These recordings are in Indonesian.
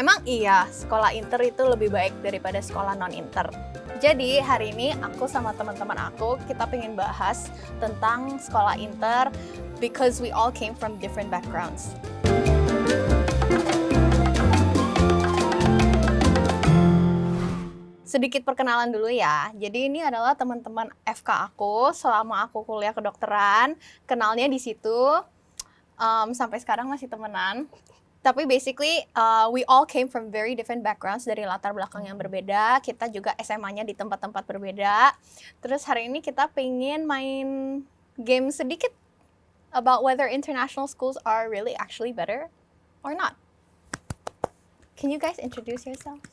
Emang iya, sekolah inter itu lebih baik daripada sekolah non-inter. Jadi hari ini aku sama teman-teman aku, kita pengen bahas tentang sekolah inter because we all came from different backgrounds. Sedikit perkenalan dulu ya. Jadi ini adalah teman-teman FK aku selama aku kuliah kedokteran. Kenalnya di situ, sampai sekarang masih temenan. Tapi basically, we all came from very different backgrounds, dari latar belakang yang berbeda. Kita juga SMA-nya di tempat-tempat berbeda. Terus hari ini kita pengen main game sedikit about whether international schools are really actually better or not. Can you guys introduce yourselves?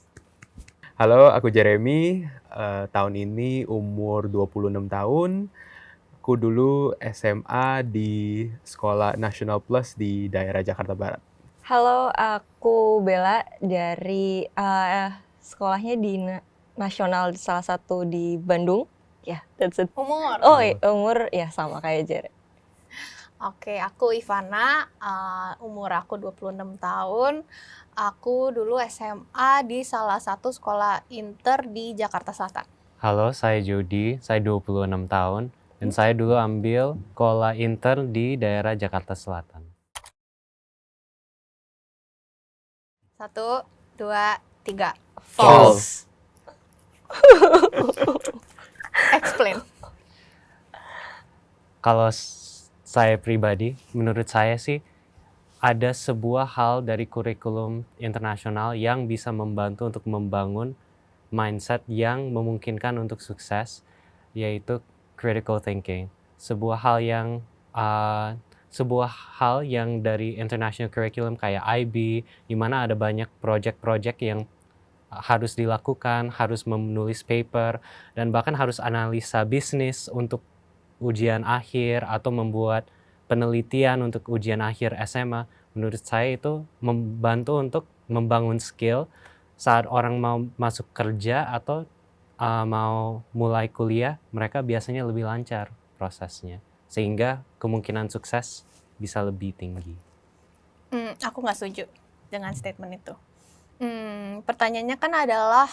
Halo, aku Jeremy. Tahun ini umur 26 tahun. Aku dulu SMA di Sekolah National Plus di daerah Jakarta Barat. Halo, aku Bella dari sekolahnya di nasional salah satu di Bandung. Ya, that's it. Umur? Umur ya sama kayak Jere. Oke, aku Ivana, umur aku 26 tahun. Aku dulu SMA di salah satu sekolah inter di Jakarta Selatan. Halo, saya Jody, saya 26 tahun, dan saya dulu ambil sekolah inter di daerah Jakarta Selatan. 1, 2, 3. False. Explain. Kalau saya pribadi, menurut saya sih, ada sebuah hal dari kurikulum internasional yang bisa membantu untuk membangun mindset yang memungkinkan untuk sukses, yaitu critical thinking. Sebuah hal yang dari international curriculum kayak IB, di mana ada banyak project-project yang harus dilakukan, harus menulis paper, dan bahkan harus analisa bisnis untuk ujian akhir atau membuat penelitian untuk ujian akhir SMA. Menurut saya itu membantu untuk membangun skill saat orang mau masuk kerja atau mau mulai kuliah, mereka biasanya lebih lancar prosesnya, sehingga kemungkinan sukses bisa lebih tinggi. Aku nggak setuju dengan statement itu. Pertanyaannya kan adalah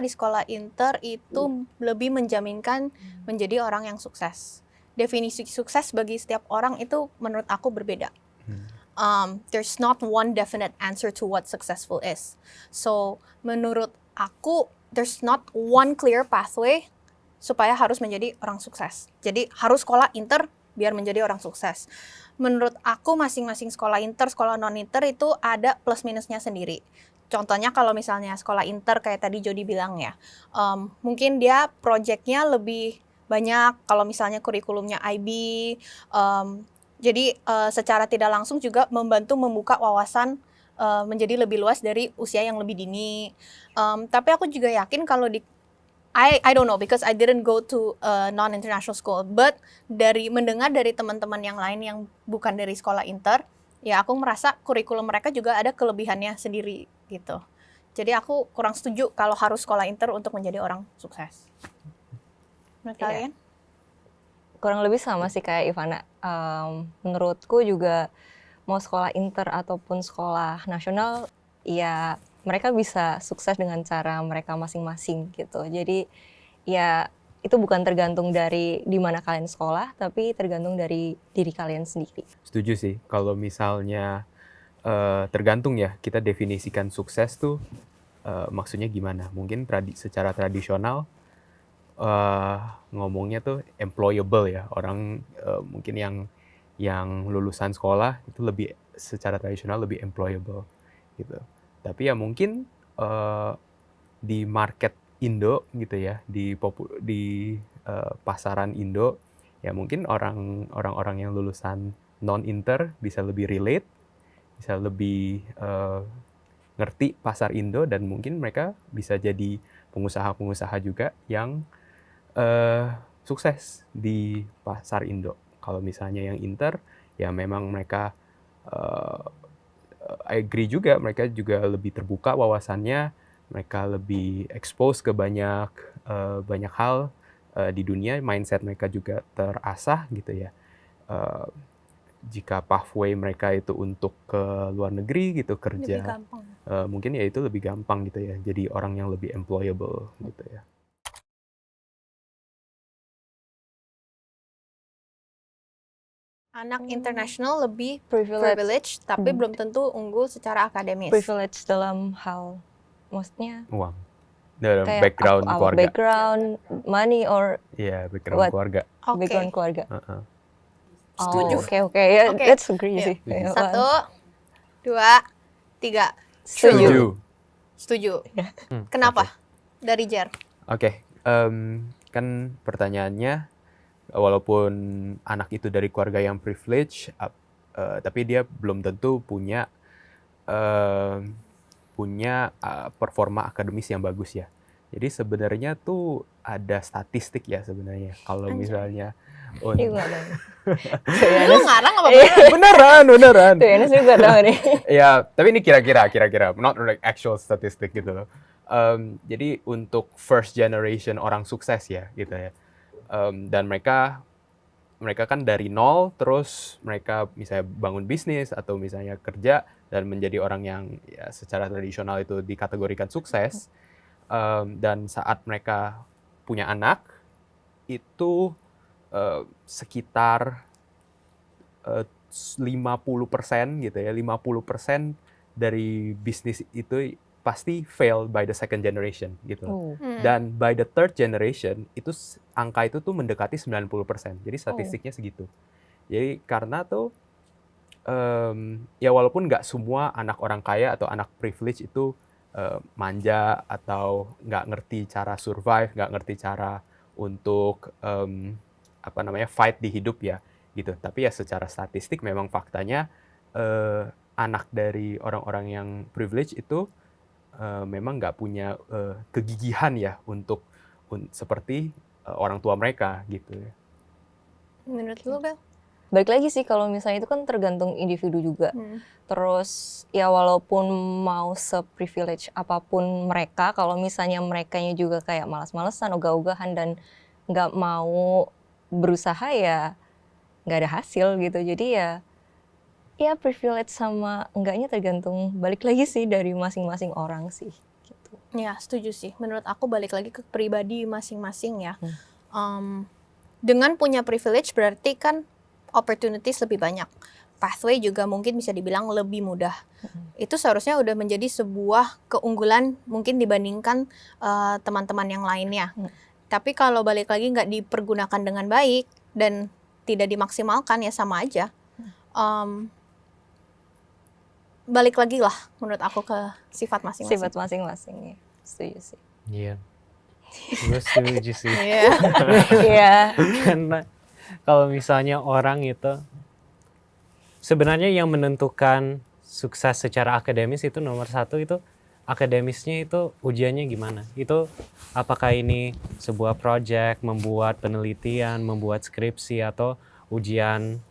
di sekolah inter itu lebih menjaminkan menjadi orang yang sukses. Definisi sukses bagi setiap orang itu menurut aku berbeda. There's not one definite answer to what successful is. So menurut aku there's not one clear pathway supaya harus menjadi orang sukses. Jadi harus sekolah inter biar menjadi orang sukses. Menurut aku masing-masing sekolah inter, sekolah non-inter itu ada plus minusnya sendiri. Contohnya kalau misalnya sekolah inter kayak tadi Jody bilang ya, mungkin dia projectnya lebih banyak, kalau misalnya kurikulumnya IB, jadi secara tidak langsung juga membantu membuka wawasan menjadi lebih luas dari usia yang lebih dini. Tapi aku juga yakin kalau I don't know because I didn't go to a non-international school, but mendengar dari teman-teman yang lain yang bukan dari sekolah inter, ya aku merasa kurikulum mereka juga ada kelebihannya sendiri gitu. Jadi aku kurang setuju kalau harus sekolah inter untuk menjadi orang sukses. Menurut kalian? Kurang lebih sama sih kayak Ivana. Menurutku juga mau sekolah inter ataupun sekolah nasional, ya mereka bisa sukses dengan cara mereka masing-masing gitu. Jadi ya itu bukan tergantung dari di mana kalian sekolah, tapi tergantung dari diri kalian sendiri. Setuju sih, kalau misalnya tergantung ya, kita definisikan sukses tuh maksudnya gimana. Mungkin secara tradisional ngomongnya tuh employable ya, orang mungkin yang lulusan sekolah itu lebih secara tradisional lebih employable gitu. Tapi ya mungkin di market Indo gitu ya, di pasaran Indo ya mungkin orang-orang yang lulusan non-inter bisa lebih relate, bisa lebih ngerti pasar Indo, dan mungkin mereka bisa jadi pengusaha-pengusaha juga yang sukses di pasar Indo. Kalau misalnya yang inter, ya memang mereka I agree juga, mereka juga lebih terbuka wawasannya, mereka lebih expose ke banyak hal di dunia, mindset mereka juga terasah gitu ya. Jika pathway mereka itu untuk ke luar negeri gitu kerja, Lebih gampang. mungkin ya itu lebih gampang gitu ya, jadi orang yang lebih employable gitu ya. Anak international lebih Privilege, privilege, tapi Hmm. belum tentu unggul secara akademis. privilege dalam hal, maksudnya Uang, dalam kayak background keluarga. background, money or Iya, background What? keluarga. Oke, background keluarga. Heeh. Setuju. Oke, ya, Oke. that's agree Iya. sih. Setuju. 1, 2, 3. Setuju. Setuju. Setuju. Hmm, Kenapa? Dari Jer. Oke, kan pertanyaannya, walaupun anak itu dari keluarga yang privilege, tapi dia belum tentu punya performa akademis yang bagus ya. Jadi sebenarnya tuh ada statistik ya sebenarnya. Kalau Anjay. misalnya Iya, nggak tahu. Lu ngarang apa Iya. beneran? beneran. Tuh, Enes juga tahu nih. Ya, tapi ini kira-kira, not like actual statistik gitu loh. Jadi untuk first generation orang sukses ya gitu ya. Dan mereka kan dari nol, terus mereka misalnya bangun bisnis atau misalnya kerja dan menjadi orang yang ya secara tradisional itu dikategorikan sukses. Dan saat mereka punya anak itu sekitar 50% gitu ya, 50% dari bisnis itu pasti fail by the second generation gitu. Dan by the third generation itu angka itu tuh mendekati 90%. Jadi statistiknya segitu. Jadi karena tuh ya walaupun nggak semua anak orang kaya atau anak privilege itu manja atau nggak ngerti cara survive, nggak ngerti cara untuk fight di hidup ya gitu. Tapi ya secara statistik memang faktanya anak dari orang-orang yang privilege itu memang nggak punya kegigihan ya untuk seperti orang tua mereka gitu ya. Menurut lu, Bel? Balik lagi sih, kalau misalnya itu kan tergantung individu juga. Terus ya walaupun mau se-privilege apapun mereka, kalau misalnya merekanya juga kayak malas-malesan, ogah-ogahan, dan nggak mau berusaha, ya nggak ada hasil gitu. Jadi ya privilege sama enggaknya tergantung, balik lagi sih dari masing-masing orang sih gitu. Ya, setuju sih. Menurut aku balik lagi ke pribadi masing-masing ya. Dengan punya privilege berarti kan opportunities lebih banyak. Pathway juga mungkin bisa dibilang lebih mudah. Itu seharusnya udah menjadi sebuah keunggulan mungkin dibandingkan teman-teman yang lainnya. Tapi kalau balik lagi nggak dipergunakan dengan baik dan tidak dimaksimalkan, ya sama aja. Balik lagi lah menurut aku ke sifat masing-masing. Sifat masing-masing ya, setuju sih. Iya. Gue setuju sih. Iya. Iya. Karena kalau misalnya orang itu sebenarnya yang menentukan sukses secara akademis itu nomor satu itu akademisnya, itu ujiannya gimana. Itu apakah ini sebuah project, membuat penelitian, membuat skripsi, atau ujian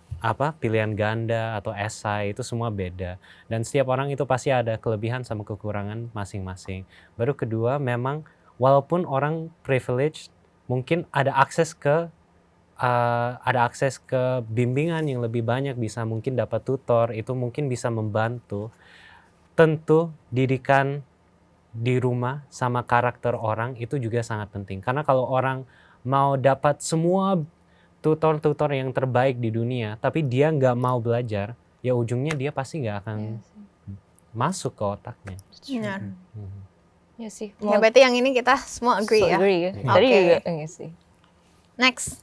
pilihan ganda atau esai, itu semua beda. Dan setiap orang itu pasti ada kelebihan sama kekurangan masing-masing. Baru kedua, memang walaupun orang privilege, mungkin ada akses ke bimbingan yang lebih banyak, bisa mungkin dapat tutor, itu mungkin bisa membantu. Tentu didikan di rumah sama karakter orang itu juga sangat penting. Karena kalau orang mau dapat semua tutor-tutor yang terbaik di dunia, tapi dia nggak mau belajar, ya ujungnya dia pasti nggak akan masuk ke otaknya. Benar. Ya sih. Ya berarti yang ini kita semua agree ya. Agree ya. Tadi Oke. juga iya sih. Next.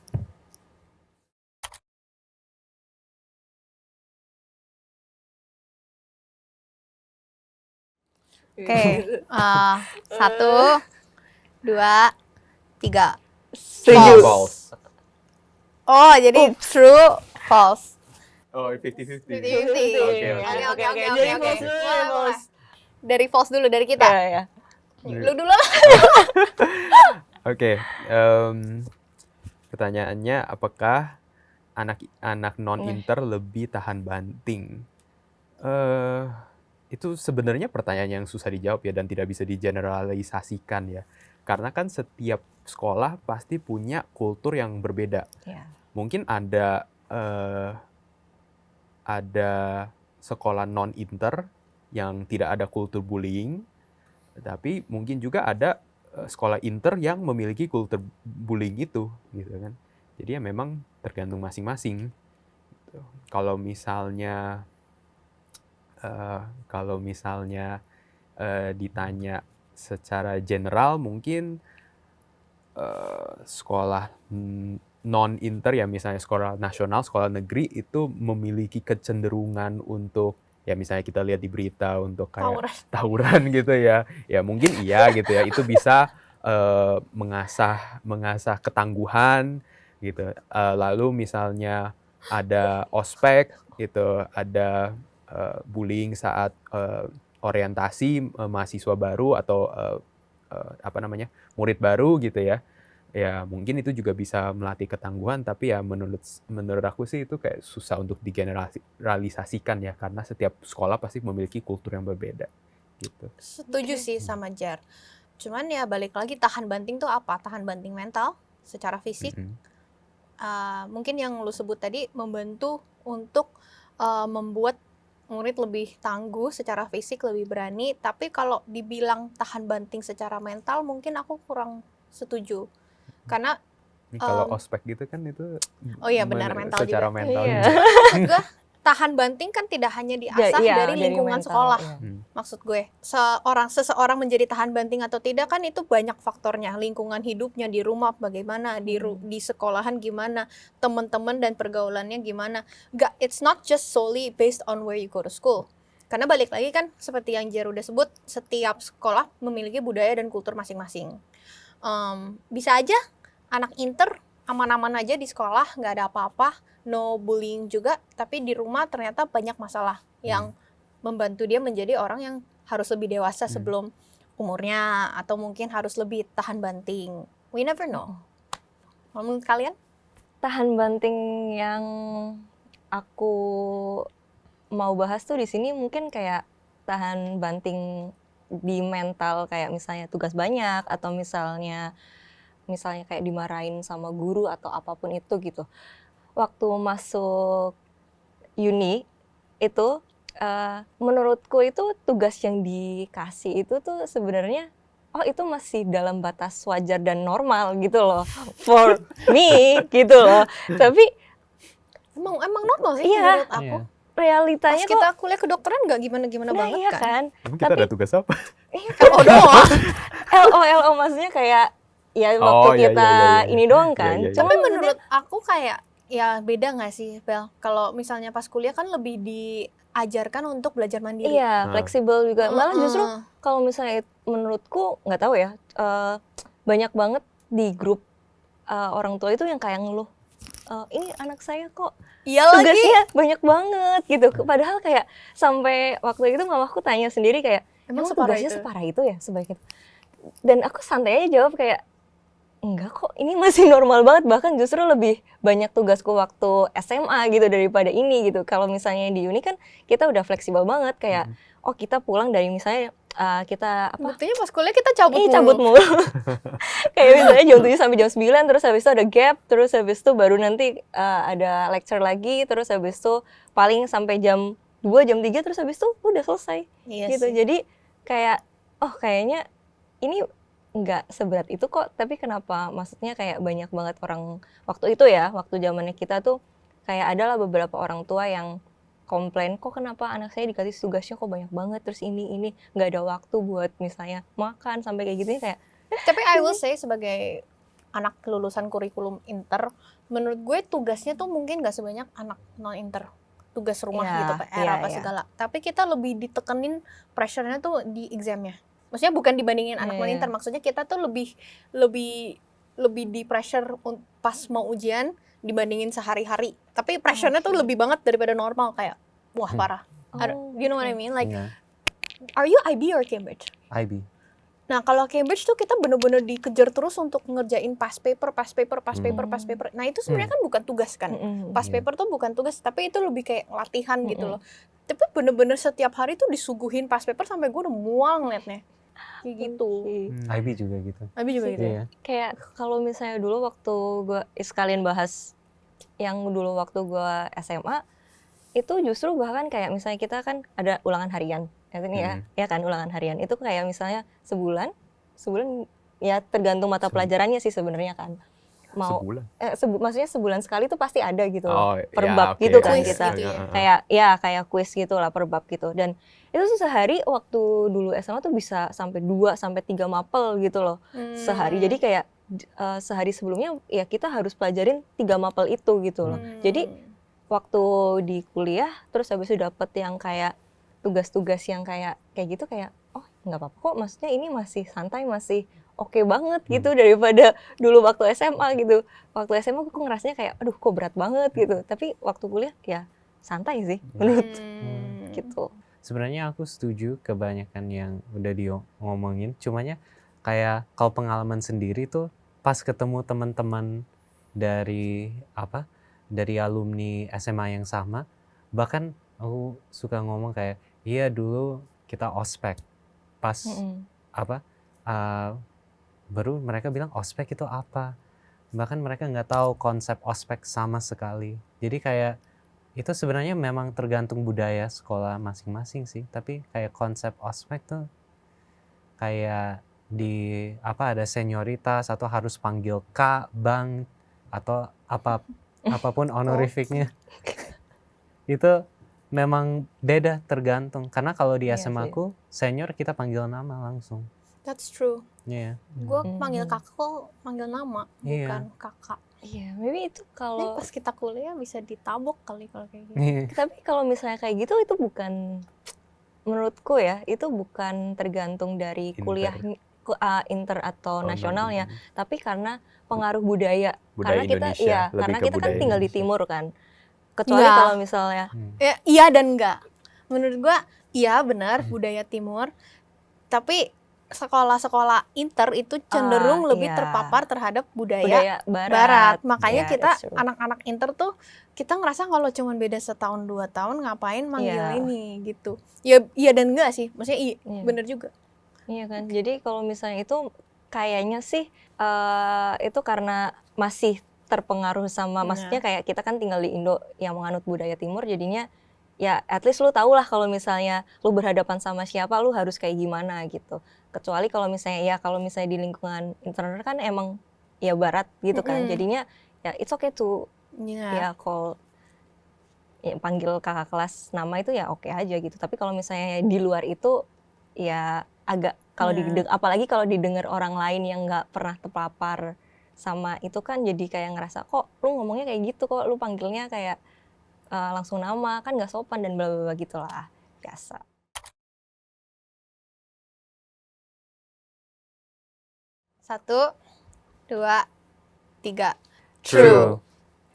Oke, 1, 2, 3. Setuju. False. Oh, jadi true, false. Oh, 50-50. 50-50. Oke. Jadi false dulu ya, Boleh. Dari false dulu, dari kita. Ya. Lu dulu lah. Oke, pertanyaannya apakah anak non-inter lebih tahan banting? Itu sebenarnya pertanyaan yang susah dijawab ya, dan tidak bisa digeneralisasikan ya. Karena kan setiap sekolah pasti punya kultur yang berbeda. Ya. Mungkin ada sekolah non-inter yang tidak ada kultur bullying, tapi mungkin juga ada sekolah inter yang memiliki kultur bullying itu, gitu kan. Jadi ya memang tergantung masing-masing. Gitu. Kalau misalnya ditanya secara general, mungkin sekolah non-inter ya, misalnya sekolah nasional, sekolah negeri itu memiliki kecenderungan untuk, ya misalnya kita lihat di berita untuk kayak tawuran gitu ya, ya mungkin iya gitu ya, itu bisa mengasah ketangguhan gitu. Lalu misalnya ada ospek gitu, ada bullying saat orientasi mahasiswa baru atau murid baru gitu ya. Ya mungkin itu juga bisa melatih ketangguhan, tapi ya menurut aku sih itu kayak susah untuk digeneralisasikan ya, karena setiap sekolah pasti memiliki kultur yang berbeda gitu. Setuju sih sama Jar. Cuman ya balik lagi, tahan banting tuh apa? Tahan banting mental secara fisik. Mungkin yang lu sebut tadi membantu untuk membuat murid lebih tangguh secara fisik, lebih berani. Tapi kalau dibilang tahan banting secara mental, mungkin aku kurang setuju. Karena kalau ospek gitu kan itu oh iya benar, mental secara juga. mental Iya. juga. Maksud gue tahan banting kan tidak hanya diasah Iya, dari lingkungan mental, sekolah. iya. Maksud gue, seseorang menjadi tahan banting atau tidak kan itu banyak faktornya. Lingkungan hidupnya di rumah bagaimana, di sekolahan gimana, teman-teman dan pergaulannya gimana. It's not just solely based on where you go to school. Karena balik lagi kan seperti yang Jer udah sebut, setiap sekolah memiliki budaya dan kultur masing-masing. Bisa aja anak inter aman-aman aja di sekolah, nggak ada apa-apa, no bullying juga, tapi di rumah ternyata banyak masalah yang membantu dia menjadi orang yang harus lebih dewasa sebelum umurnya, atau mungkin harus lebih tahan banting. We never know. Menurut kalian? Tahan banting yang aku mau bahas tuh di sini mungkin kayak tahan banting di mental, kayak misalnya tugas banyak atau misalnya kayak dimarahin sama guru atau apapun itu gitu. Waktu masuk uni itu menurutku itu tugas yang dikasih itu tuh sebenarnya itu masih dalam batas wajar dan normal gitu loh for me gitu loh. Tapi emang normal sih iya, menurut aku. Realitanya Pas kita kuliah kedokteran nggak gimana-gimana banget iya kan. Emang kita ada tugas apa? LO doang. LO maksudnya kayak ya waktu kita ini doang kan. Iya. Cuma Tapi menurut aku kayak ya beda nggak sih, Bel? Kalau misalnya pas kuliah kan lebih diajarkan untuk belajar mandiri. iya, fleksibel juga. Malah justru kalau misalnya menurutku nggak tahu ya, banyak banget di grup orang tua itu yang kayak ngeluh, ini anak saya kok Iya lagi. tugasnya banyak banget gitu. Padahal kayak sampai waktu itu mamaku tanya sendiri kayak, emang tugasnya separah itu ya, sebaik itu. Dan aku santai aja jawab kayak, enggak kok, ini masih normal banget, bahkan justru lebih banyak tugasku waktu SMA gitu daripada ini gitu. Kalau misalnya di uni kan kita udah fleksibel banget, kayak kita pulang dari misalnya kita Buktinya pas kuliah kita cabut mulu. Kayak misalnya jam 7 sampai jam 9, terus habis itu ada gap, terus habis itu baru nanti ada lecture lagi, terus habis itu paling sampai jam 2, jam 3, terus habis itu udah selesai. Iya gitu. sih. Jadi kayak kayaknya ini nggak seberat itu kok, tapi kenapa maksudnya kayak banyak banget orang waktu itu ya, waktu zamannya kita tuh kayak adalah beberapa orang tua yang komplain, kok kenapa anak saya dikasih tugasnya kok banyak banget, terus ini nggak ada waktu buat misalnya makan sampai kayak gitu kayak. Tapi I will say sebagai anak lulusan kurikulum inter, menurut gue tugasnya tuh mungkin nggak sebanyak anak non inter, tugas rumah gitu, PR segala. Tapi kita lebih ditekenin pressure-nya tuh di examnya. Maksudnya bukan dibandingin anak non inter, maksudnya kita tuh lebih di pressure pas mau ujian dibandingin sehari-hari. Tapi pressure-nya tuh lebih banget daripada normal, kayak wah parah. You know what I mean? Like, are you IB or Cambridge? IB. Nah kalau Cambridge tuh kita bener-bener dikejar terus untuk ngerjain past paper. Nah itu sebenarnya kan bukan tugas kan. Past paper tuh bukan tugas, tapi itu lebih kayak latihan gitu loh. Tapi bener-bener setiap hari tuh disuguhin past paper sampai gue udah mual ngeliatnya. Kayak gitu. IB juga gitu. IB juga gitu ya? Kayak kalau misalnya dulu waktu gue sekalian bahas yang dulu waktu gue SMA, itu justru bahkan kayak misalnya kita kan ada ulangan harian. ya, ya kan ulangan harian itu kayak misalnya sebulan ya tergantung mata pelajarannya sih sebenarnya kan. Mau Sebulan. maksudnya sebulan sekali tuh pasti ada gitu Oh, per ya, bab oke, gitu kan Kuis kita. gitu ya. Kayak kuis gitu lah per bab gitu. Dan itu tuh sehari waktu dulu SMA tuh bisa sampai 2 sampai 3 mapel gitu loh sehari. Jadi kayak sehari sebelumnya ya kita harus pelajarin 3 mapel itu gitu loh. Jadi waktu di kuliah terus habis itu dapet yang kayak tugas-tugas yang kayak gitu kayak oh nggak apa-apa kok, maksudnya ini masih santai, masih oke banget gitu daripada dulu waktu SMA gitu. Waktu SMA aku ngerasanya kayak aduh kok berat banget gitu, tapi waktu kuliah ya santai sih menurut gitu. Sebenarnya aku setuju kebanyakan yang udah ngomongin, cumanya kayak kalau pengalaman sendiri tuh pas ketemu teman-teman dari alumni SMA yang sama, bahkan aku suka ngomong kayak iya dulu kita ospek pas baru mereka bilang ospek itu apa, bahkan mereka nggak tahu konsep ospek sama sekali. Jadi kayak itu sebenarnya memang tergantung budaya sekolah masing-masing sih, tapi kayak konsep ospek tuh kayak ada senioritas atau harus panggil Kak, Bang atau apapun honorificnya. Itu memang beda tergantung, karena kalau di SMA aku senior kita panggil nama langsung. That's true. Iya. Gue panggil kakak kok panggil nama, bukan kakak. Iya, maybe itu kalau pas kita kuliah bisa ditabok kali kalau kayak gitu. Tapi kalau misalnya kayak gitu itu bukan, menurutku ya, itu bukan tergantung dari kuliah inter atau nasionalnya, tapi karena pengaruh budaya karena kita karena kita kan tinggal di timur kan. Kecuali kalau misalnya iya dan enggak. Menurut gue iya benar budaya timur, tapi sekolah-sekolah inter itu cenderung lebih terpapar terhadap budaya barat. Makanya kita anak-anak inter tuh kita ngerasa kalau cuma beda setahun 2 tahun ngapain manggil ini gitu. Ya iya dan enggak sih, maksudnya bener juga. Iya kan. Jadi kalau misalnya itu kayaknya sih itu karena masih terpengaruh sama, maksudnya kayak kita kan tinggal di Indo yang menganut budaya timur, jadinya ya at least lu tau lah kalau misalnya lu berhadapan sama siapa lu harus kayak gimana gitu. Kecuali kalau misalnya di lingkungan internal kan emang ya barat gitu kan, jadinya ya it's okay to ya call panggil kakak kelas nama itu ya oke aja gitu. Tapi kalau misalnya di luar itu ya agak kalau apalagi kalau didengar orang lain yang nggak pernah terpapar sama itu kan jadi kayak ngerasa kok lu ngomongnya kayak gitu, kok lu panggilnya kayak langsung nama, kan nggak sopan dan bla bla bla gitulah, biasa. Satu, 2, 3. True.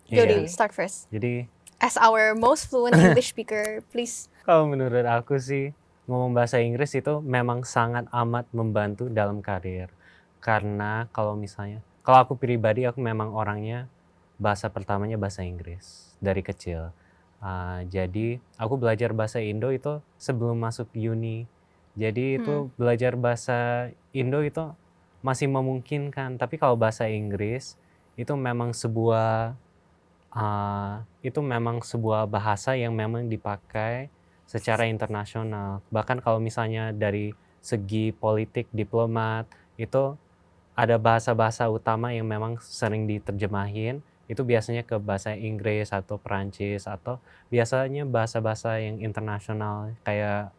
Jody, start first. Jadi as our most fluent English speaker, please. Kalau menurut aku sih ngomong bahasa Inggris itu memang sangat amat membantu dalam karir. Karena kalau aku pribadi aku memang orangnya bahasa pertamanya bahasa Inggris dari kecil. Jadi aku belajar bahasa Indo itu sebelum masuk uni. Jadi itu belajar bahasa Indo itu masih memungkinkan. Tapi kalau bahasa Inggris itu memang sebuah bahasa yang memang dipakai secara internasional. Bahkan kalau misalnya dari segi politik, diplomat, itu ada bahasa-bahasa utama yang memang sering diterjemahin. Itu biasanya ke bahasa Inggris atau Perancis atau biasanya bahasa-bahasa yang internasional kayak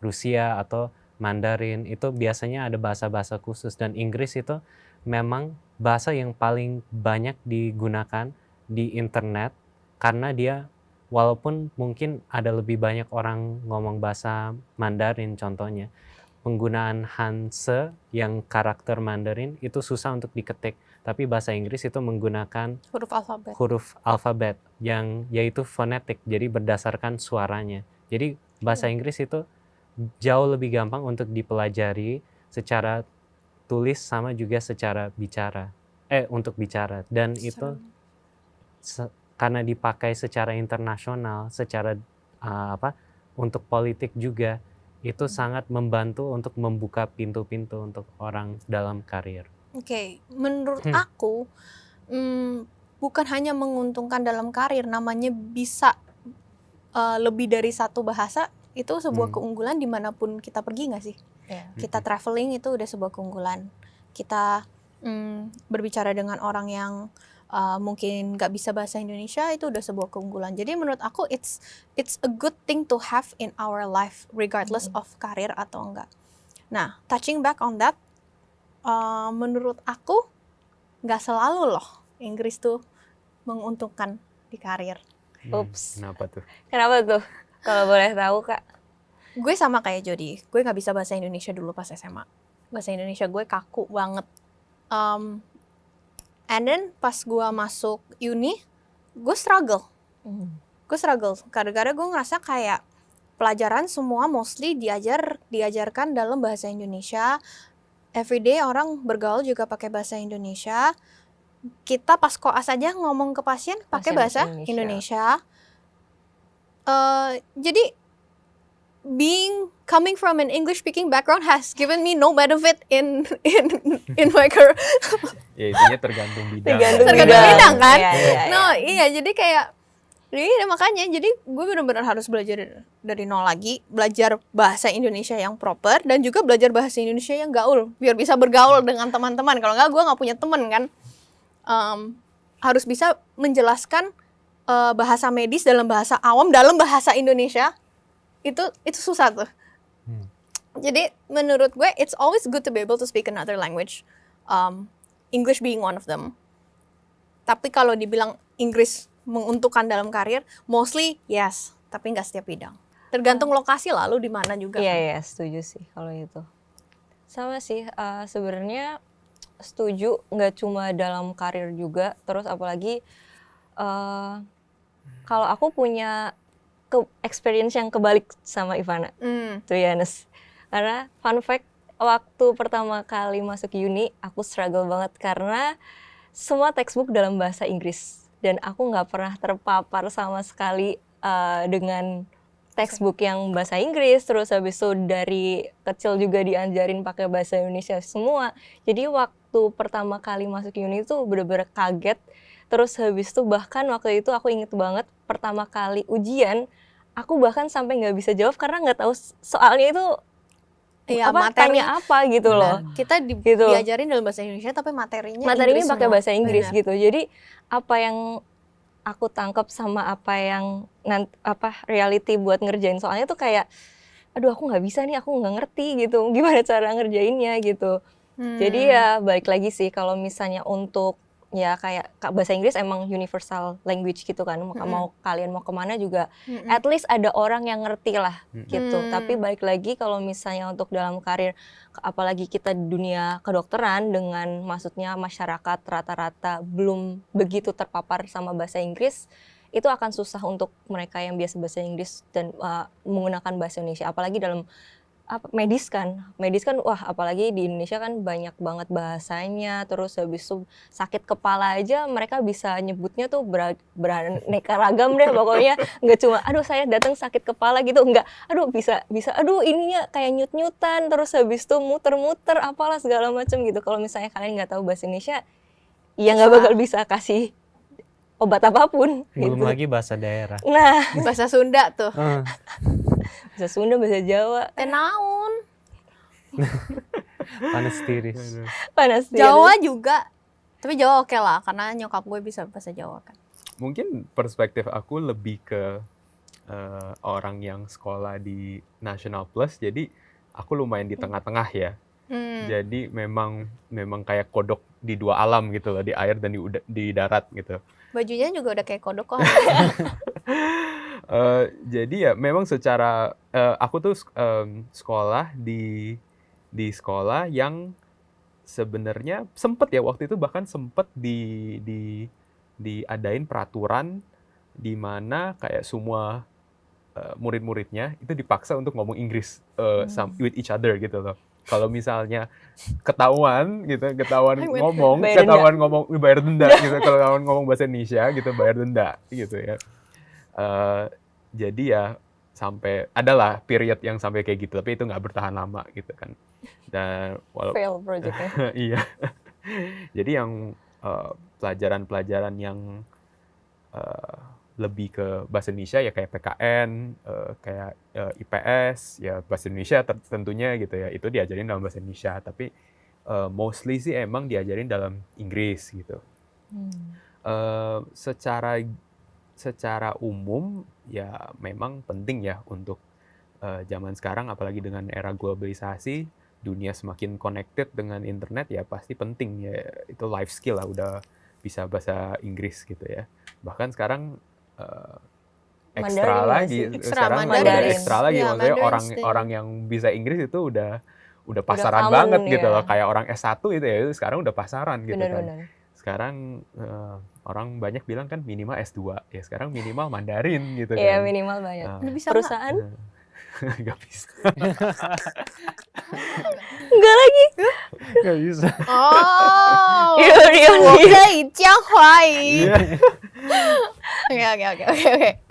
Rusia atau Mandarin. Itu biasanya ada bahasa-bahasa khusus, dan Inggris itu memang bahasa yang paling banyak digunakan di internet karena dia walaupun mungkin ada lebih banyak orang ngomong bahasa Mandarin contohnya, penggunaan Hanse yang karakter Mandarin itu susah untuk diketik, tapi bahasa Inggris itu menggunakan huruf alfabet yang yaitu fonetik, jadi berdasarkan suaranya. Jadi bahasa Inggris itu jauh lebih gampang untuk dipelajari secara tulis sama juga secara bicara. Untuk bicara, dan itu karena dipakai secara internasional, secara untuk politik juga, itu sangat membantu untuk membuka pintu-pintu untuk orang dalam karir. Oke, menurut aku bukan hanya menguntungkan dalam karir, namanya bisa lebih dari satu bahasa itu sebuah Hmm. keunggulan dimanapun kita pergi nggak sih? Iya. Kita traveling itu udah sebuah keunggulan. Kita berbicara dengan orang yang mungkin nggak bisa bahasa Indonesia itu udah sebuah keunggulan. Jadi menurut aku it's a good thing to have in our life regardless of karir atau enggak. Nah, touching back on that, menurut aku nggak selalu loh Inggris tuh menguntungkan di karir. Ups. Kenapa tuh? Kenapa tuh? Kalau boleh tahu, Kak. Gue sama kayak Jody, gue nggak bisa bahasa Indonesia dulu pas SMA. Bahasa Indonesia gue kaku banget. And then pas gue masuk uni, gue struggle. Gara-gara gue ngerasa kayak pelajaran semua mostly diajarkan dalam bahasa Indonesia. Everyday orang bergaul juga pakai bahasa Indonesia. Kita pas koas aja ngomong ke pasien pakai bahasa Indonesia. Jadi coming from an English speaking background has given me no benefit in my career. Ya intinya tergantung bidang. Tergantung bidang kan? Iya. Iya, jadi kayak makanya jadi gue benar-benar harus belajar dari nol lagi, belajar bahasa Indonesia yang proper dan juga belajar bahasa Indonesia yang gaul biar bisa bergaul dengan teman-teman. Kalau nggak gue nggak punya teman kan. Harus bisa menjelaskan bahasa medis dalam bahasa awam dalam bahasa Indonesia. Itu susah tuh. Jadi menurut gue it's always good to be able to speak another language, English being one of them. Tapi kalau dibilang Inggris menguntungkan dalam karir, mostly yes, tapi nggak setiap bidang. Tergantung lokasi lalu di mana juga. Iya, setuju sih kalau itu. Sama sih, sebenarnya setuju nggak cuma dalam karir juga, terus apalagi kalau aku punya experience yang kebalik sama Ivana, to be honest. Karena fun fact, waktu pertama kali masuk uni, aku struggle banget karena semua textbook dalam bahasa Inggris. Dan aku nggak pernah terpapar sama sekali dengan textbook yang bahasa Inggris. Terus habis itu dari kecil juga diajarin pakai bahasa Indonesia semua. Jadi waktu pertama kali masuk uni itu bener-bener kaget. Terus habis itu bahkan waktu itu aku inget banget pertama kali ujian, aku bahkan sampai nggak bisa jawab karena nggak tahu soalnya itu tanya apa gitu loh. Kita diajarin dalam bahasa Indonesia tapi materinya pakai bahasa Inggris gitu. Jadi apa yang aku tangkap sama apa yang reality buat ngerjain soalnya tuh kayak aduh aku nggak bisa nih, aku nggak ngerti gitu gimana cara ngerjainnya gitu. Jadi ya balik lagi sih kalau misalnya untuk ya kayak bahasa Inggris emang universal language gitu kan, mau kalian mau kemana juga at least ada orang yang ngerti lah gitu. Tapi balik lagi kalau misalnya untuk dalam karir, apalagi kita di dunia kedokteran dengan maksudnya masyarakat rata-rata belum begitu terpapar sama bahasa Inggris, itu akan susah untuk mereka yang biasa bahasa Inggris dan menggunakan bahasa Indonesia, apalagi dalam medis kan wah apalagi di Indonesia kan banyak banget bahasanya. Terus habis itu sakit kepala aja mereka bisa nyebutnya tuh beraneka ragam deh pokoknya. Nggak cuma aduh saya datang sakit kepala gitu, enggak, aduh bisa aduh ininya kayak nyut-nyutan, terus habis itu muter-muter apalah segala macam gitu. Kalau misalnya kalian nggak tahu bahasa Indonesia ya nggak bakal bisa kasih obat apapun. Belum gitu. lagi bahasa daerah. Nah, bahasa Sunda tuh. bahasa Sunda, bahasa Jawa. Naon. Panas tiris. Panas Jawa juga. Tapi Jawa oke lah, karena nyokap gue bisa bahasa Jawa kan. Mungkin perspektif aku lebih ke orang yang sekolah di National Plus, jadi aku lumayan di tengah-tengah ya. Jadi memang kayak kodok di dua alam gitu loh, di air dan di darat gitu. Bajunya juga udah kayak kodok kok. Jadi ya memang secara aku tuh sekolah di sekolah yang sebenarnya sempet ya waktu itu bahkan sempet diadain peraturan di mana kayak semua murid-muridnya itu dipaksa untuk ngomong Inggris with each other gitu loh. Kalau misalnya ketahuan ngomong bayar denda gitu. Kalau ketahuan ngomong bahasa Indonesia gitu bayar denda gitu ya. Jadi ya sampai adalah period yang sampai kayak gitu, tapi itu nggak bertahan lama gitu kan. Dan fail projectnya. Iya. Jadi yang pelajaran-pelajaran yang lebih ke bahasa Indonesia ya kayak PKN, kayak IPS, ya bahasa Indonesia tentunya gitu ya, itu diajarin dalam bahasa Indonesia. Tapi mostly sih emang diajarin dalam Inggris gitu. Secara umum ya memang penting ya untuk zaman sekarang, apalagi dengan era globalisasi, dunia semakin connected dengan internet, ya pasti penting ya, itu life skill lah, udah bisa bahasa Inggris gitu ya. Bahkan sekarang ekstra Mandarin lagi, Ekstra, sekarang Mandarin. udah ekstra lagi, Ya, maksudnya Mandarin orang yang bisa Inggris itu udah pasaran common banget gitu ya. loh, kayak orang S1 itu ya, itu sekarang udah pasaran gitu kan. Benar-benar. Sekarang orang banyak bilang kan minimal S2, ya sekarang minimal Mandarin gitu kan. Iya, minimal banyak. Ah, Lu bisa nggak? Perusahaan? nggak bisa. Enggak lagi. Nggak bisa. Oh, Iya. 我可以讲华语。 Iya. Oke.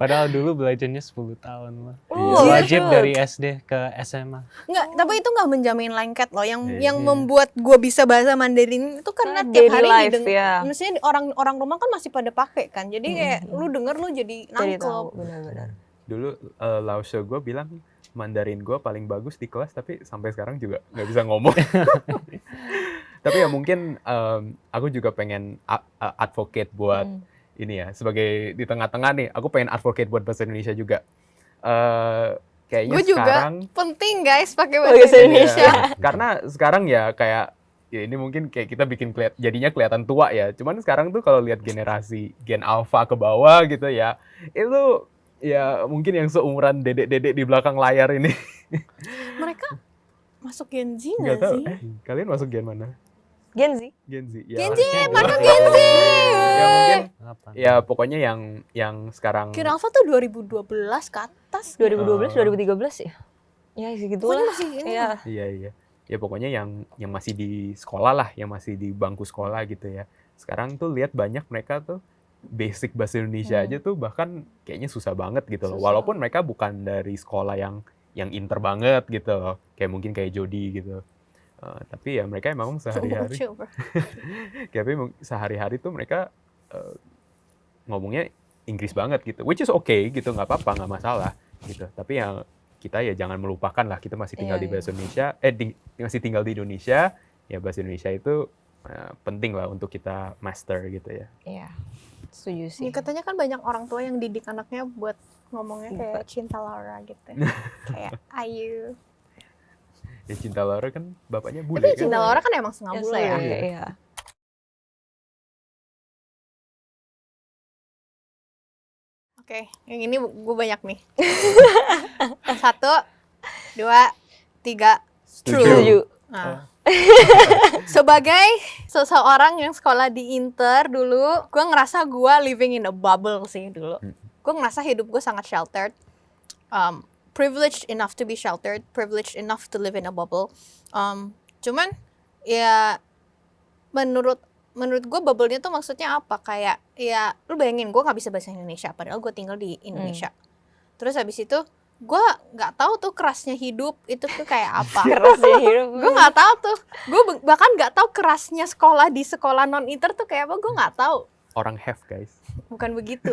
Padahal dulu belajarnya 10 tahun lah. Oh, Wajib good. dari SD ke SMA. Nggak, tapi itu nggak menjamin lengket loh. Yang Iya. membuat gue bisa bahasa Mandarin itu karena Karena tiap daily hari life, didengar. ya. Maksudnya orang rumah kan masih pada pakai kan. Jadi kayak lu denger lu jadi Jadi tahu, nangkep. benar-benar. Dulu Laosha gue bilang Mandarin gue paling bagus di kelas, tapi sampai sekarang juga nggak bisa ngomong. Tapi ya mungkin aku juga pengen advocate buat ini ya, sebagai di tengah-tengah nih, aku pengen advocate buat bahasa Indonesia juga. Kayaknya Gue juga sekarang penting guys pakai Bahasa bahasa Indonesia. Indonesia. ya, karena sekarang ya kayak ya ini mungkin kayak kita bikin jadinya kelihatan tua ya. Cuman sekarang tuh kalau lihat generasi Gen Alpha ke bawah gitu ya, itu ya mungkin yang seumuran dedek-dedek di belakang layar ini. Mereka masuk Gen Z Nggak nggak tahu. sih? Kalian masuk Gen mana? Gen Z. Gen Z. Gen Z, Ya, mana ya, Gen Z? Ya mungkin Apa? ya pokoknya yang sekarang Gen Alpha tuh 2012 ke atas. 2012, 2013 ya? Ya segitulah. Pokoknya masih ini Iya. iya. Ya pokoknya yang masih di sekolah lah, yang masih di bangku sekolah gitu ya. Sekarang tuh lihat banyak mereka tuh basic bahasa Indonesia aja tuh bahkan kayaknya susah banget gitu loh. Susah. Walaupun mereka bukan dari sekolah yang inter banget gitu loh. Kayak mungkin kayak Jody gitu. Tapi ya mereka emang sehari-hari Lucu, bro. sehari-hari tuh mereka ngomongnya Inggris banget gitu, which is okay gitu, nggak apa-apa, nggak masalah gitu. Tapi yang kita ya jangan melupakan lah, kita masih tinggal Iya, di iya. bahasa Indonesia, masih tinggal di Indonesia, ya bahasa Indonesia itu penting lah untuk kita master gitu ya. Iya. Setuju sih. Ini katanya kan banyak orang tua yang didik anaknya buat ngomongnya kayak Cinta Laura gitu. Kayak Ayu. Ya Cinta Laura kan bapaknya bule Tapi kan. Cinta Laura kan emang setengah Yes, bule ya. Iya. Oke, yang ini gue banyak nih. 1, 2, 3. Setuju. Setuju. Nah. Sebagai seseorang yang sekolah di Inter dulu, gue ngerasa gue living in a bubble sih dulu. Gue ngerasa hidup gue sangat sheltered, privileged enough to be sheltered, privileged enough to live in a bubble. Cuman ya menurut gue bubble-nya tuh maksudnya apa? Kayak ya lu bayangin gue nggak bisa bahasa Indonesia, padahal gue tinggal di Indonesia. Terus habis itu gue nggak tahu tuh kerasnya hidup itu tuh kayak apa. Kerasnya hidup. Gue nggak tahu tuh, gue bahkan nggak tahu kerasnya sekolah di sekolah non inter tuh kayak apa, gue nggak tahu. Orang have guys. Bukan begitu,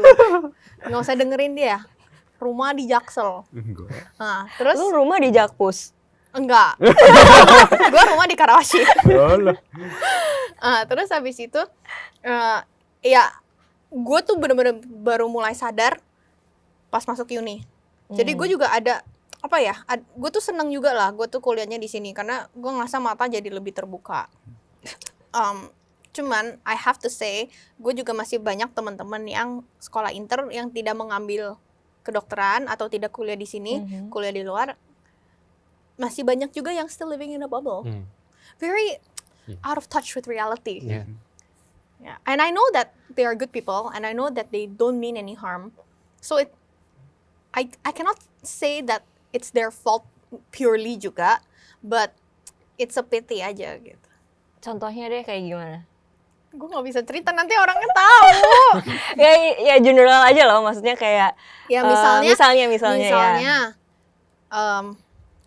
nggak usah dengerin dia. Rumah di Jaksel. Enggak. Nah terus Lu rumah di Jakpus. enggak, gue rumah di Karawaci. Alah. Terus habis itu ya gue tuh bener-bener baru mulai sadar pas masuk uni. Jadi gue juga ada apa ya? Gue tuh seneng juga lah. Gue tuh kuliahnya di sini karena gue ngerasa mata jadi lebih terbuka. Cuman I have to say, gue juga masih banyak teman-teman yang sekolah inter yang tidak mengambil kedokteran atau tidak kuliah di sini, kuliah di luar. Masih banyak juga yang still living in a bubble, very out of touch with reality. Yeah. Yeah. And I know that they are good people, and I know that they don't mean any harm. So I cannot say that it's their fault purely juga, but it's a pity aja gitu. Contohnya deh kayak gimana? Gue nggak bisa cerita, nanti orangnya tahu. Ya general aja loh, maksudnya kayak Ya misalnya ya.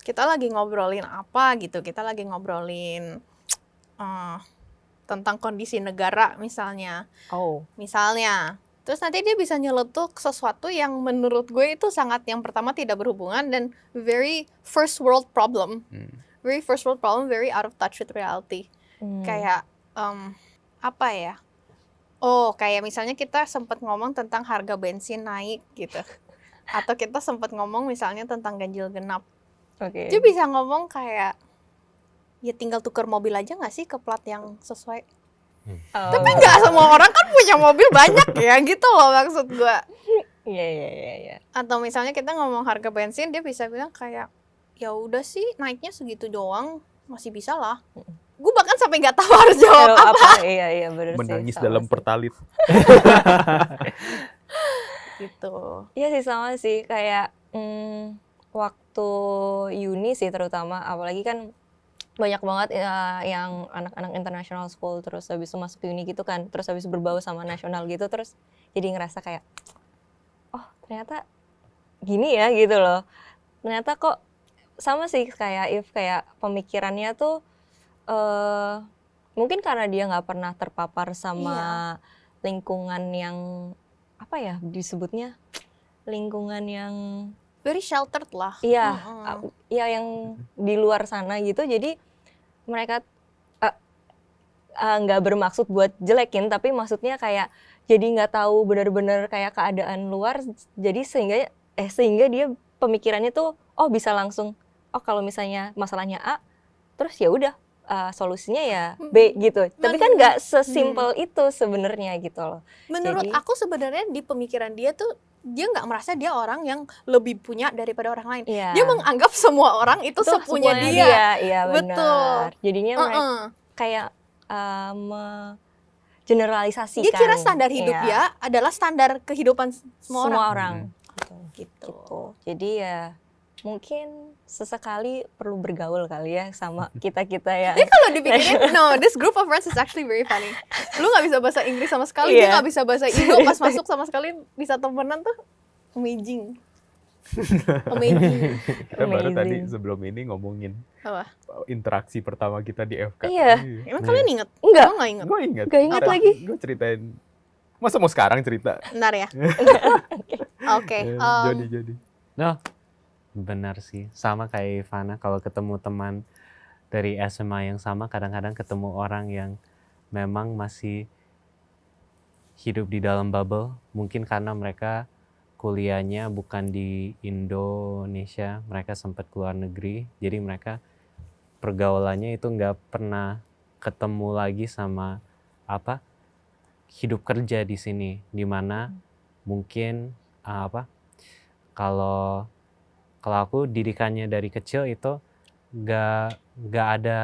Kita lagi ngobrolin apa gitu, kita lagi ngobrolin tentang kondisi negara misalnya. Oh. Misalnya Terus nanti dia bisa nyeletuk sesuatu yang menurut gue itu sangat, yang pertama tidak berhubungan dan very first world problem. Very first world problem, very out of touch with reality. Kayak apa ya? Oh, kayak misalnya kita sempat ngomong tentang harga bensin naik gitu. Atau kita sempat ngomong misalnya tentang ganjil genap. Oke. Dia bisa ngomong kayak, ya tinggal tuker mobil aja nggak sih ke plat yang sesuai. Tapi nggak semua orang kan punya mobil banyak ya, gitu loh maksud gue. Iya. Atau misalnya kita ngomong harga bensin, dia bisa bilang kayak, ya udah sih naiknya segitu doang, masih bisa lah. Gue bahkan sampai nggak tahu harus jawab apa. Iya benar sih. Menangis sama dalam sih. pertalit. Gitu. Iya sih sama sih kayak waktu uni sih terutama, apalagi kan banyak banget yang anak-anak international school terus habis itu masuk uni gitu kan, terus habis berbau sama nasional gitu, terus jadi ngerasa kayak oh ternyata gini ya gitu loh, ternyata kok sama sih kayak kayak pemikirannya tuh mungkin karena dia nggak pernah terpapar sama lingkungan yang apa ya disebutnya, lingkungan yang Very sheltered lah. iya yang di luar sana gitu, jadi mereka nggak bermaksud buat jelekin, tapi maksudnya kayak jadi nggak tahu benar-benar kayak keadaan luar, jadi sehingga dia pemikirannya tuh oh bisa langsung oh kalau misalnya masalahnya A terus ya udah solusinya ya B gitu, tapi kan nggak sesimpel itu sebenarnya gitu loh. Menurut Jadi- aku sebenarnya di pemikiran dia tuh, dia nggak merasa dia orang yang lebih punya daripada orang lain. Iya. Dia menganggap semua orang itu sepunya semuanya dia. iya benar. Betul. Jadinya mereka kayak generalisasikan. Dia kira standar hidup Iya. dia adalah standar kehidupan semua orang. orang. Gitu. Jadi ya mungkin sesekali perlu bergaul kali ya sama kita-kita ya. Dia kalau dipikirin, no, this group of friends is actually very funny. Lu nggak bisa bahasa Inggris sama sekali, dia Iya. nggak bisa bahasa Indo, pas masuk sama sekali bisa temenan tuh amazing. Amazing. Kita baru tadi Amazing. sebelum ini ngomongin Apa? interaksi pertama kita di FK. Iya. Emang kalian inget? Enggak. Gue nggak inget. Gue ingat. Nggak ingat lagi. Gue ceritain. Masa mau sekarang cerita? Bentar ya. Oke. Jadi. Benar sih, sama kayak Ivana, kalau ketemu teman dari SMA yang sama, kadang-kadang ketemu orang yang memang masih hidup di dalam bubble, mungkin karena mereka kuliahnya bukan di Indonesia, mereka sempat keluar negeri, jadi mereka pergaulannya itu nggak pernah ketemu lagi sama hidup kerja di sini, dimana mungkin kalau aku didikannya dari kecil itu nggak ada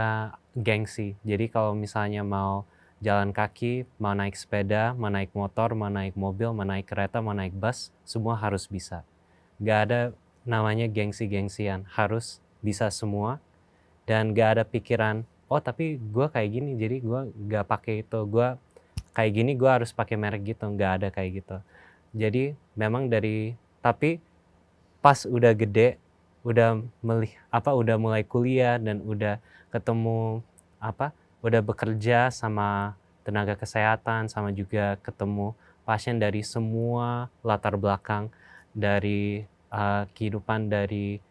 gengsi. Jadi kalau misalnya mau jalan kaki, mau naik sepeda, mau naik motor, mau naik mobil, mau naik kereta, mau naik bus, semua harus bisa. Nggak ada namanya gengsi-gengsian, harus bisa semua. Dan nggak ada pikiran, oh tapi gue kayak gini, jadi gue nggak pakai itu. Gue kayak gini, gue harus pakai merek gitu. Nggak ada kayak gitu. Jadi memang tapi pas udah gede, udah mulai kuliah dan udah ketemu udah bekerja sama tenaga kesehatan, sama juga ketemu pasien dari semua latar belakang, dari kehidupan dari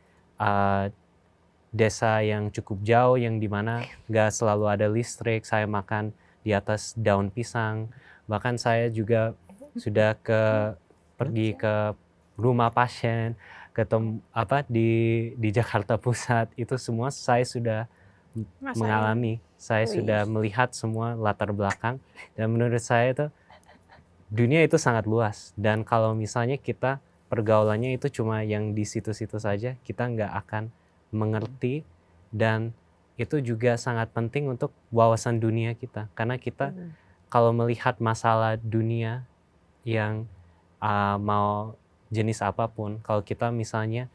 desa yang cukup jauh, yang dimana nggak selalu ada listrik, saya makan di atas daun pisang, bahkan saya juga sudah pergi ke rumah pasien, ketemu di Jakarta Pusat, itu semua saya sudah mengalami, saya sudah melihat semua latar belakang, dan menurut saya itu dunia itu sangat luas, dan kalau misalnya kita pergaulannya itu cuma yang di situ-situ saja, kita nggak akan mengerti, dan itu juga sangat penting untuk wawasan dunia kita, karena kita kalau melihat masalah dunia yang mau jenis apapun, kalau kita misalnya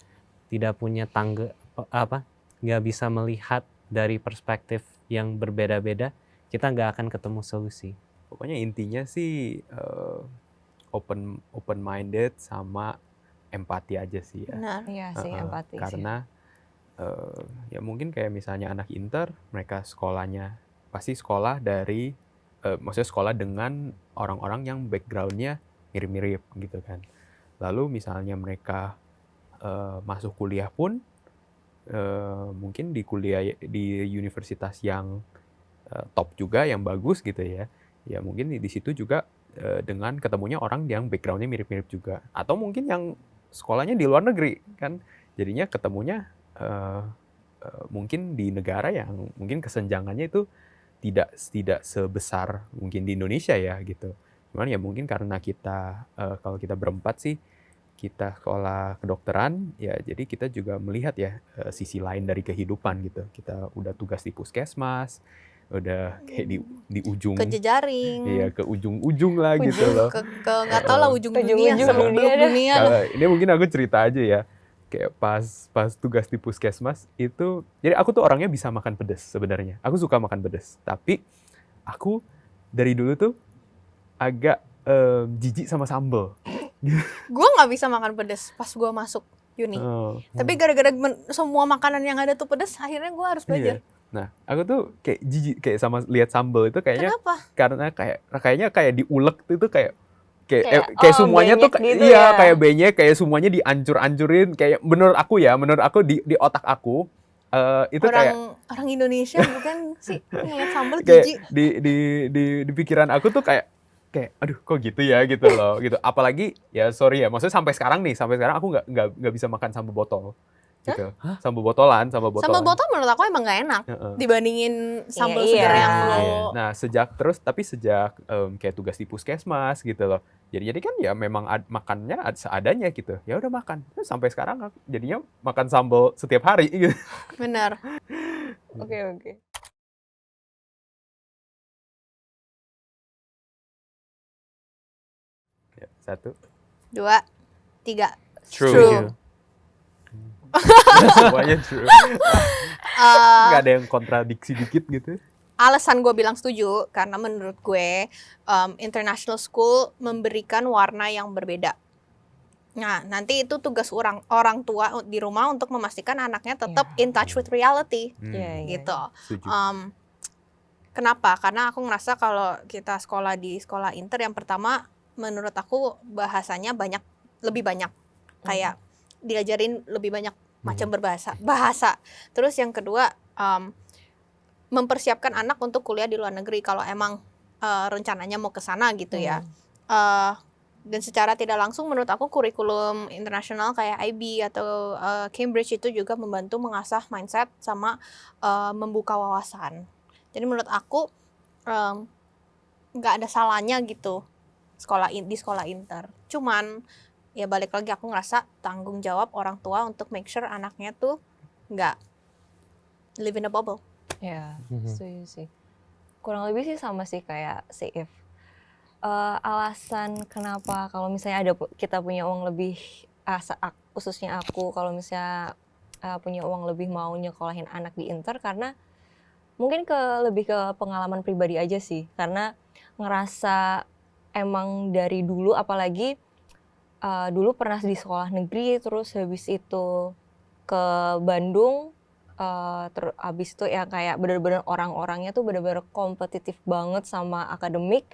tidak punya nggak bisa melihat dari perspektif yang berbeda-beda, kita nggak akan ketemu solusi. Pokoknya intinya sih open minded sama empati aja sih ya. Benar. Iya sih, empati sih. Karena ya mungkin kayak misalnya anak inter, mereka sekolahnya pasti sekolah dari maksudnya sekolah dengan orang-orang yang backgroundnya mirip-mirip gitu kan. Lalu misalnya mereka masuk kuliah pun mungkin di kuliah di universitas yang top juga, yang bagus gitu ya. Ya mungkin di situ juga dengan ketemunya orang yang background-nya mirip-mirip juga. Atau mungkin yang sekolahnya di luar negeri kan. Jadinya ketemunya mungkin di negara yang mungkin kesenjangannya itu tidak sebesar mungkin di Indonesia ya gitu. Cuman ya mungkin karena kita kalau kita berempat sih kita sekolah kedokteran ya, jadi kita juga melihat ya sisi lain dari kehidupan gitu. Kita udah tugas di puskesmas, udah kayak di ujung, Ke jejaring, iya ke ujung-ujung lah gitu loh. ke nggak tahu lah ujung dunia, Ujung-ujung seluk-beluk dunia dah. dunia lah. Kalau ini mungkin aku cerita aja ya. Kayak pas tugas di puskesmas itu, jadi aku tuh orangnya bisa makan pedas sebenarnya. Aku suka makan pedas, tapi aku dari dulu tuh agak jijik sama sambal. Gue nggak bisa makan pedas pas gue masuk uni. Oh, Tapi gara-gara semua makanan yang ada tuh pedas, akhirnya gue harus belajar. iya. Nah, aku tuh kayak jijik kayak sama lihat sambal itu kayaknya Kenapa? karena kayaknya kayak diulek itu kayak Kayak, kayak semuanya tuh benyek gitu iya ya. kayak benyek, kayak semuanya diancur-ancurin, kayak menurut aku di otak aku itu kayak Orang Indonesia bukan sih ngeliat sambal kayak jijik. di pikiran aku tuh kayak aduh kok gitu ya gitu loh gitu. Apalagi ya sorry ya, maksudnya sampai sekarang aku nggak bisa makan sambal botol gitu. Sambal botolan. Sambal botol menurut aku emang nggak enak Heeh. dibandingin sambal Iya, segar iya. yang lo. Iya. Nah sejak kayak tugas di puskesmas gitu loh. Jadi kan ya memang makannya seadanya gitu. Ya udah makan. Terus sampai sekarang aku jadinya makan sambal setiap hari gitu. Bener. Oke. Ya, 1, 2, 3. True. Semuanya true. Nggak ada yang kontradiksi dikit gitu. Alasan gue bilang setuju karena menurut gue international school memberikan warna yang berbeda. Nah, nanti itu tugas orang tua di rumah untuk memastikan anaknya tetap in touch with reality Iya. gitu. Setuju. Kenapa? Karena aku ngerasa kalau kita sekolah di sekolah inter, yang pertama menurut aku bahasanya lebih banyak, kayak diajarin lebih banyak macam bahasa. Terus yang kedua mempersiapkan anak untuk kuliah di luar negeri kalau emang rencananya mau ke sana gitu ya. Dan secara tidak langsung menurut aku kurikulum internasional kayak IB atau Cambridge itu juga membantu mengasah mindset sama membuka wawasan. Jadi menurut aku nggak ada salahnya gitu di sekolah inter. Cuman ya balik lagi aku ngerasa tanggung jawab orang tua untuk make sure anaknya tuh nggak live in a bubble. Ya, setuju sih. Kurang lebih sih sama sih kayak si If. Alasan kenapa kalau misalnya kita punya uang lebih, khususnya aku kalau misalnya punya uang lebih mau nyekolahin anak di inter, karena mungkin lebih ke pengalaman pribadi aja sih. Karena ngerasa emang dari dulu, apalagi dulu pernah di sekolah negeri, terus habis itu ke Bandung, habis itu ya kayak bener-bener orang-orangnya tuh bener-bener kompetitif banget sama akademik.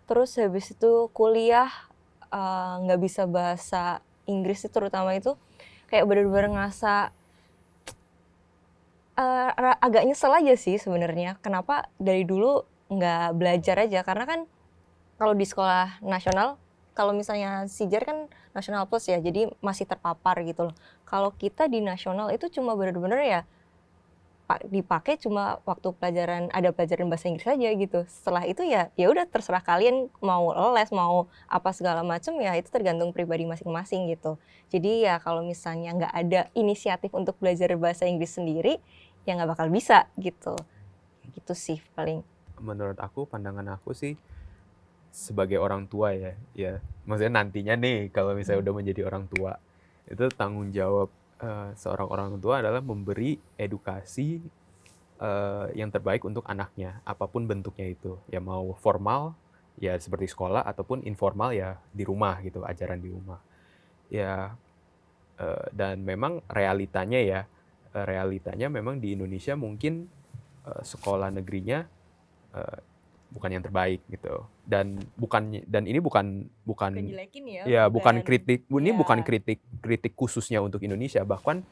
Terus habis itu kuliah nggak bisa bahasa Inggris itu, terutama itu kayak bener-bener ngerasa agak nyesel aja sih sebenarnya. Kenapa dari dulu nggak belajar aja? Karena kan kalau di sekolah nasional, kalau misalnya Sijar kan nasional plus ya, jadi masih terpapar gitu loh. Kalau kita di nasional itu cuma bener-bener ya dipakai cuma waktu ada pelajaran bahasa Inggris aja gitu. Setelah itu ya udah terserah kalian mau les, mau apa segala macam, ya itu tergantung pribadi masing-masing gitu. Jadi ya kalau misalnya nggak ada inisiatif untuk belajar bahasa Inggris sendiri, ya nggak bakal bisa gitu. Gitu sih paling. Menurut aku, pandangan aku sih sebagai orang tua ya maksudnya nantinya nih kalau misalnya udah menjadi orang tua, itu tanggung jawab seorang orang tua adalah memberi edukasi yang terbaik untuk anaknya, apapun bentuknya itu. Ya mau formal, ya seperti sekolah, ataupun informal ya di rumah gitu, ajaran di rumah. Ya, dan memang realitanya memang di Indonesia mungkin sekolah negerinya yang terbaik gitu. Dan ini bukan Ngejelekin ya, ya bukan kritik, ini ya. bukan kritik khususnya untuk Indonesia, bahkan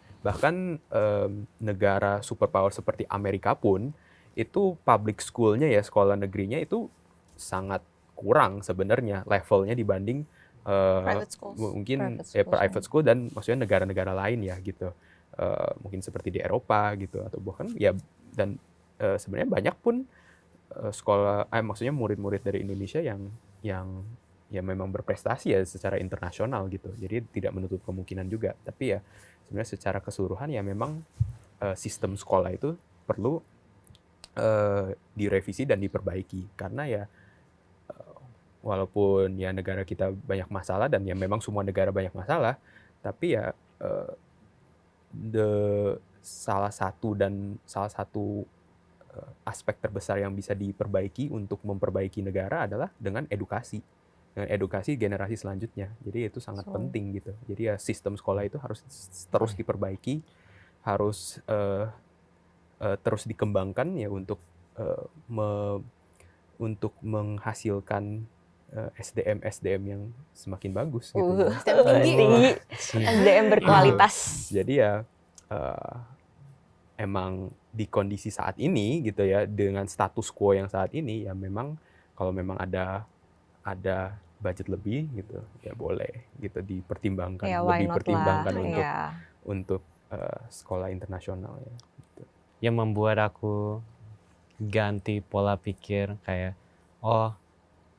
negara superpower seperti Amerika pun itu public school-nya ya, sekolah negerinya itu sangat kurang sebenarnya levelnya dibanding Private schools. mungkin Private schools, private school dan maksudnya negara-negara lain ya gitu. Mungkin seperti di Eropa gitu, atau bahkan ya, dan sebenarnya banyak pun maksudnya murid-murid dari Indonesia yang ya memang berprestasi ya secara internasional gitu. Jadi tidak menutup kemungkinan juga. Tapi ya sebenarnya secara keseluruhan ya memang sistem sekolah itu perlu direvisi dan diperbaiki, karena ya walaupun ya negara kita banyak masalah dan ya memang semua negara banyak masalah, tapi ya salah satu aspek terbesar yang bisa diperbaiki untuk memperbaiki negara adalah dengan edukasi generasi selanjutnya. Jadi itu sangat penting gitu. Jadi ya sistem sekolah itu harus terus diperbaiki, harus terus dikembangkan ya untuk menghasilkan SDM yang semakin bagus gitu. Tinggi. SDM berkualitas. Jadi ya emang di kondisi saat ini gitu ya, dengan status quo yang saat ini ya, memang kalau memang ada budget lebih gitu ya boleh gitu dipertimbangkan, Ya, lebih pertimbangkan lah. untuk sekolah internasional ya. Gitu. Yang membuat aku ganti pola pikir kayak, oh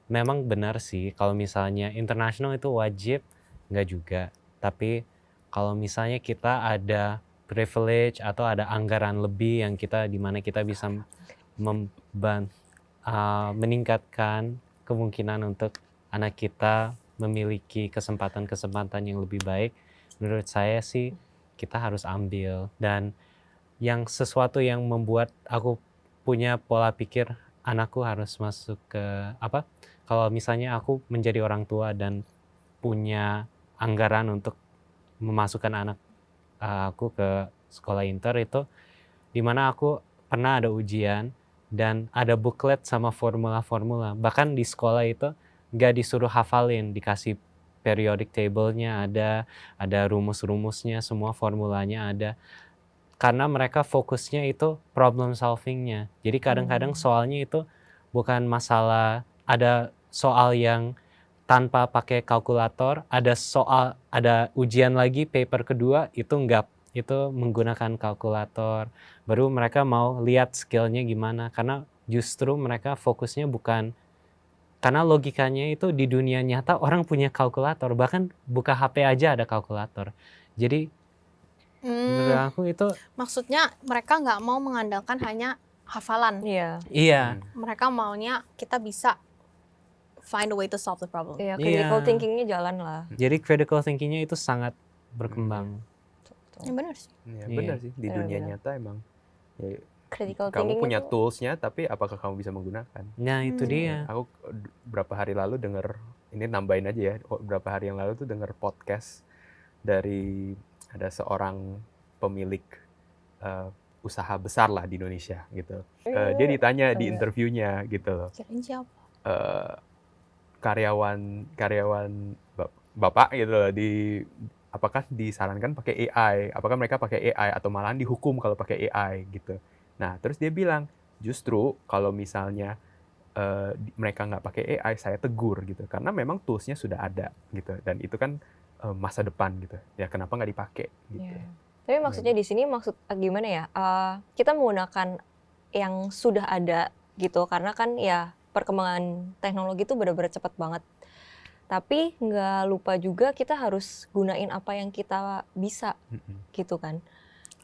memang benar sih kalau misalnya internasional itu wajib, nggak juga. Tapi kalau misalnya kita ada privilege atau ada anggaran lebih yang dimana kita bisa meningkatkan kemungkinan untuk anak kita memiliki kesempatan-kesempatan yang lebih baik, menurut saya sih kita harus ambil. Dan yang sesuatu yang membuat aku punya pola pikir anakku harus masuk ke kalau misalnya aku menjadi orang tua dan punya anggaran untuk memasukkan anak aku ke sekolah inter, itu dimana aku pernah ada ujian dan ada booklet sama formula-formula. Bahkan di sekolah itu nggak disuruh hafalin, dikasih periodic table-nya ada rumus-rumusnya, semua formulanya ada. Karena mereka fokusnya itu problem solving-nya. Jadi kadang-kadang soalnya itu bukan masalah, ada soal yang tanpa pakai kalkulator, ada ujian lagi paper kedua itu menggunakan kalkulator. Baru mereka mau lihat skillnya gimana, karena justru mereka fokusnya bukan, karena logikanya itu di dunia nyata orang punya kalkulator, bahkan buka HP aja ada kalkulator. Jadi menurut aku itu maksudnya mereka nggak mau mengandalkan hanya hafalan. iya. Mereka maunya kita bisa find a way to solve the problem. Iya, critical thinkingnya jalan lah. Jadi critical thinking-nya itu sangat berkembang. Ya benar sih. Ya, benar sih, di dunia nyata emang ya, Critical kamu thinking punya itu tools-nya, tapi apakah kamu bisa menggunakan? Nah itu dia. Aku berapa hari lalu dengar, ini nambahin aja ya, beberapa hari yang lalu tuh dengar podcast dari ada seorang pemilik usaha besar lah di Indonesia gitu. Dia ditanya di interviewnya gitu loh. Kirain siapa? Karyawan bapak gitu loh, apakah disarankan pakai AI? Apakah mereka pakai AI atau malahan dihukum kalau pakai AI gitu? Nah, terus dia bilang, justru kalau misalnya mereka nggak pakai AI, saya tegur gitu, karena memang toolsnya sudah ada gitu, dan itu kan masa depan gitu. Ya kenapa nggak dipakai gitu? Tapi maksudnya di sini gimana ya? Kita menggunakan yang sudah ada gitu, karena kan ya perkembangan teknologi itu benar-benar cepat banget. Tapi nggak lupa juga kita harus gunain apa yang kita bisa gitu kan.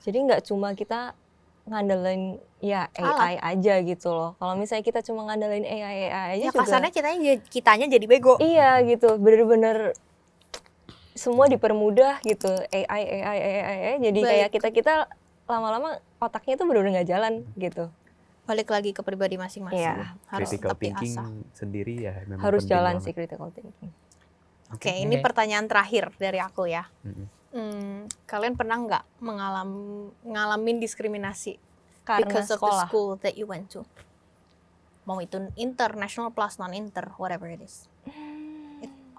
Jadi nggak cuma kita ngandelin ya AI aja gitu loh. Kalau misalnya kita cuma ngandelin AI aja Ya juga, kasarnya kitanya jadi bego. iya gitu, bener-bener semua dipermudah gitu. AI jadi kayak kita lama-lama otaknya tuh bener-bener nggak jalan gitu. Balik lagi ke pribadi masing-masing. Iya. Harus Critical tetap thinking diasah. sendiri ya memang Harus penting jalan banget. sih critical thinking. Oke, ini pertanyaan terakhir dari aku ya. Mm-mm. Kalian pernah nggak ngalamin diskriminasi Karena because of the sekolah. school that you went to? mau itu international plus non-inter, whatever it is.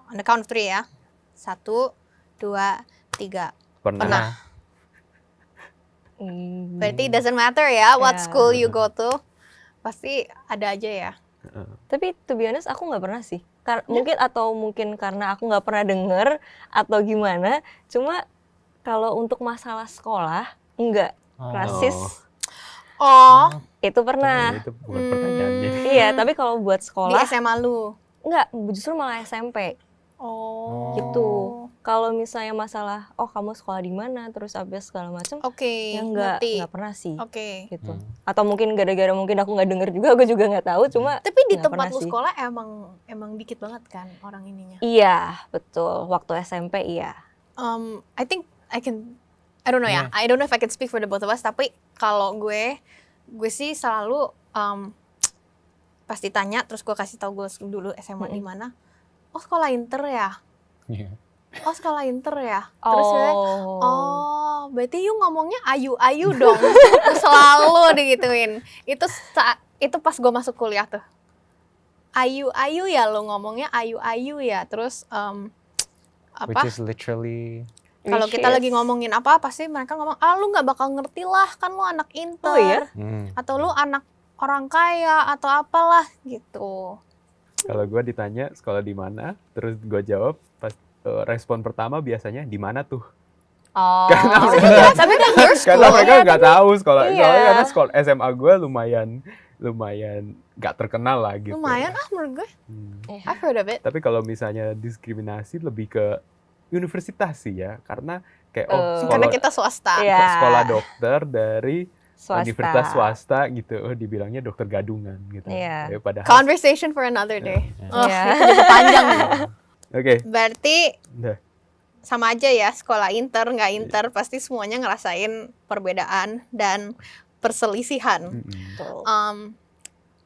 On the count of 3 ya. 1, 2, 3. Pernah. Berarti it doesn't matter ya what Ya. school you go to, pasti ada aja ya. Tapi to be honest aku nggak pernah sih. Mungkin karena aku nggak pernah denger atau gimana. Cuma kalau untuk masalah sekolah enggak. Rasis Oh, itu pernah. Itu bukan pertanyaannya. Iya, tapi kalau buat di sekolah SMA lu. enggak, justru malah SMP. Oh. Gitu. Kalau misalnya masalah kamu sekolah di mana terus abis segala macam, Oke, ya ngerti. enggak pernah sih. Oke. Gitu. Atau mungkin gara-gara mungkin aku nggak denger juga, aku juga nggak tahu. Cuma Tapi di nggak tempat pernah lu sih. sekolah emang dikit banget kan orang ininya. Iya, betul. Waktu SMP iya. I think I don't know ya. I don't know if I can speak for the both of us. Tapi kalau gue sih selalu pas ditanya terus gue kasih tahu gue dulu SMA di mana. Oh sekolah inter ya. Iya. Oh sekolah inter ya. Terus gue, berarti you ngomongnya ayu dong. Selalu digituin. Itu pas gue masuk kuliah tuh. Ayu ya lo ngomongnya ayu ya. Terus Which is literally kalau kita lagi ngomongin apa pasti mereka ngomong lu nggak bakal ngerti lah kan lu anak inter. Oh iya? Atau lu anak orang kaya atau apalah gitu. Kalau gue ditanya sekolah di mana, terus gue jawab pas respon pertama biasanya di mana tuh? Oh. Tapi kan your school. Karena mereka nggak tahu sekolah. Iya. Soalnya karena sekolah SMA gue lumayan nggak terkenal lah gitu. Lumayan menurut gue. I've heard of it. Tapi kalau misalnya diskriminasi lebih ke universitas sih ya, karena kayak Karena kita swasta. Iya. sekolah dokter dari Swasta. universitas swasta gitu, dibilangnya dokter gadungan gitu. Iya. Ya, padahal Conversation for another day. Oh, Iya. itu jadi panjang. Oke, Berarti udah. sama aja ya sekolah inter nggak inter pasti semuanya ngerasain perbedaan dan perselisihan. Betul.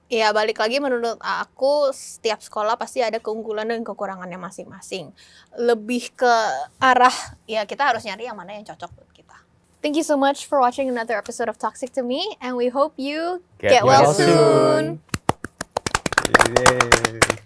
Ya balik lagi menurut aku setiap sekolah pasti ada keunggulan dan kekurangannya masing-masing. Lebih ke arah ya kita harus nyari yang mana yang cocok buat kita. Thank you so much for watching another episode of Toxic to Me and we hope you get well Get well soon. Yeay.